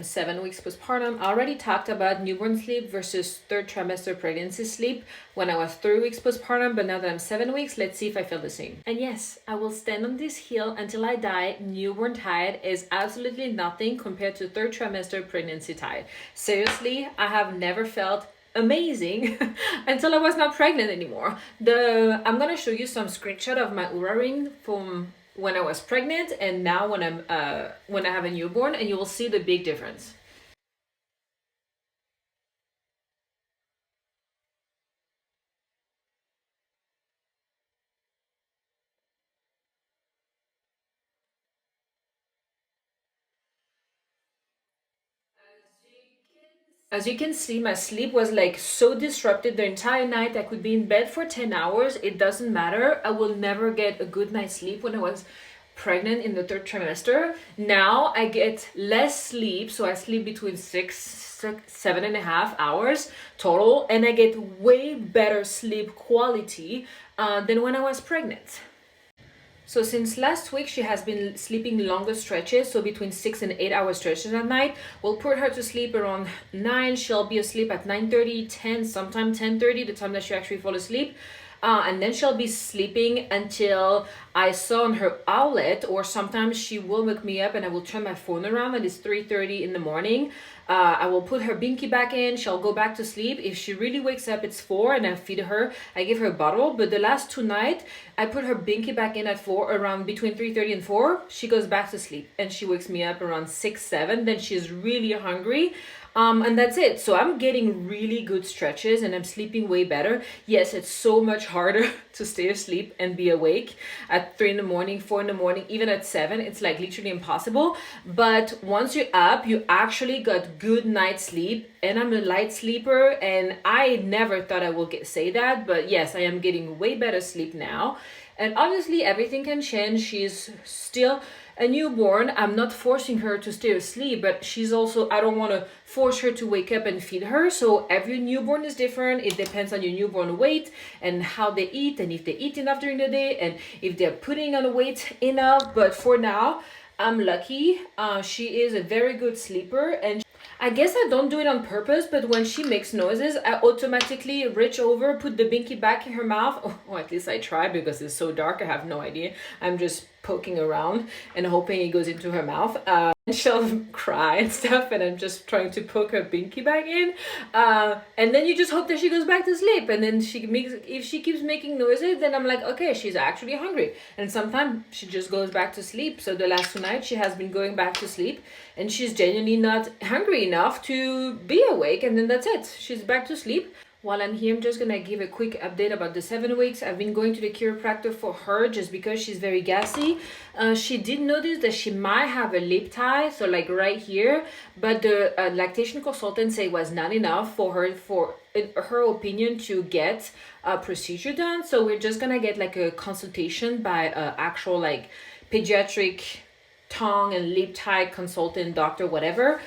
am 7 weeks postpartum. I already talked about newborn sleep versus third trimester pregnancy sleep when I was 3 weeks postpartum, but now that I'm 7 weeks, let's see if I feel the same. And yes, I will stand on this hill until I die. Newborn tide is absolutely nothing compared to third trimester pregnancy tide. Seriously, I have never felt amazing until I was not pregnant anymore. I'm gonna show you some screenshot of my OURA ring from when I was pregnant and now when I have a newborn, and you will see the big difference. As you can see, my sleep was like so disrupted the entire night. I could be in bed for 10 hours. It doesn't matter. I will never get a good night's sleep when I was pregnant in the third trimester. Now I get less sleep. So I sleep between 7.5 hours total. And I get way better sleep quality than when I was pregnant. So since last week, she has been sleeping longer stretches, so between 6 and 8 hour stretches at night. We'll put her to sleep around 9. She'll be asleep at 9:30, 10, sometimes 10:30, the time that she actually fall asleep. And then she'll be sleeping until I saw on her outlet, or sometimes she will wake me up and I will turn my phone around and it's 3:30 in the morning. I will put her binky back in, she'll go back to sleep. If she really wakes up, it's 4 and I feed her, I give her a bottle. But the last 2 nights, I put her binky back in at 4, around between 3:30 and 4. She goes back to sleep and she wakes me up around 6, 7. Then she's really hungry. And that's it. So I'm getting really good stretches and I'm sleeping way better. Yes, it's so much harder to stay asleep and be awake at 3 in the morning, 4 in the morning, even at 7. It's like literally impossible. But once you're up, you actually got good night's sleep. And I'm a light sleeper, and I never thought I would say that, but yes, I am getting way better sleep now. And obviously everything can change. She's still a newborn. I'm not forcing her to stay asleep, but she's also, I don't want to force her to wake up and feed her. So every newborn is different. It depends on your newborn weight and how they eat, and if they eat enough during the day, and if they're putting on weight enough. But for now, I'm lucky. She is a very good sleeper, and I guess I don't do it on purpose, but when she makes noises, I automatically reach over, put the binky back in her mouth. Or at least I try, because it's so dark, I have no idea. I'm just poking around and hoping it goes into her mouth. And she'll cry and stuff, and I'm just trying to poke her binky back in. And then you just hope that she goes back to sleep. And then if she keeps making noises, then I'm like, okay, she's actually hungry. And sometimes she just goes back to sleep. So the last 2 nights, she has been going back to sleep, and she's genuinely not hungry enough to be awake. And then that's it. She's back to sleep. While I'm here, I'm just gonna give a quick update about the 7 weeks. I've been going to the chiropractor for her just because she's very gassy. She did notice that she might have a lip tie, so like right here, but the lactation consultant said it was not enough for her, in her opinion, to get a procedure done. So we're just gonna get like a consultation by actual like pediatric tongue and lip tie consultant, doctor, whatever,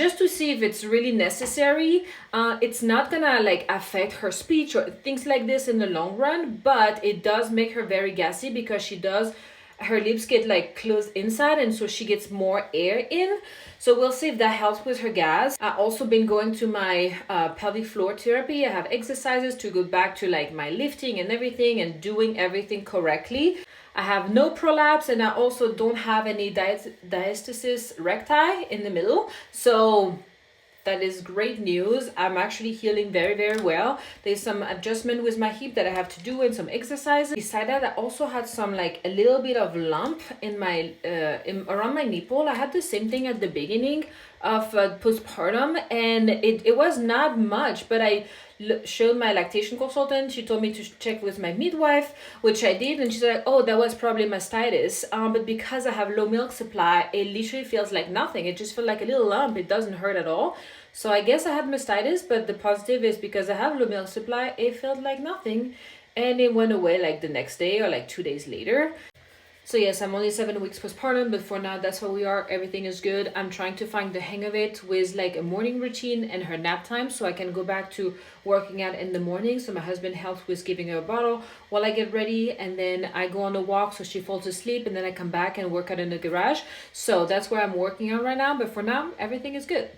just to see if it's really necessary. It's not gonna like affect her speech or things like this in the long run, but it does make her very gassy because her lips get like closed inside, and so she gets more air in. So we'll see if that helps with her gas. I've also been going to my pelvic floor therapy. I have exercises to go back to like my lifting and everything and doing everything correctly. I have no prolapse, and I also don't have any diastasis recti in the middle. So that is great news. I'm actually healing very, very well. There's some adjustment with my hip that I have to do and some exercises. Besides that, I also had some like a little bit of lump in my around my nipple. I had the same thing at the beginning of postpartum, and it was not much, but I showed my lactation consultant. She told me to check with my midwife, which I did, and she's like, oh, that was probably mastitis, but because I have low milk supply, it literally feels like nothing. It just feels like a little lump. It doesn't hurt at all. So I guess I had mastitis, but the positive is because I have low milk supply, it felt like nothing, and it went away like the next day or like 2 days later. So yes, I'm only 7 weeks postpartum, but for now, that's where we are. Everything is good. I'm trying to find the hang of it with like a morning routine and her nap time, so I can go back to working out in the morning. So my husband helps with giving her a bottle while I get ready, and then I go on a walk so she falls asleep, and then I come back and work out in the garage. So that's where I'm working on right now. But for now, everything is good.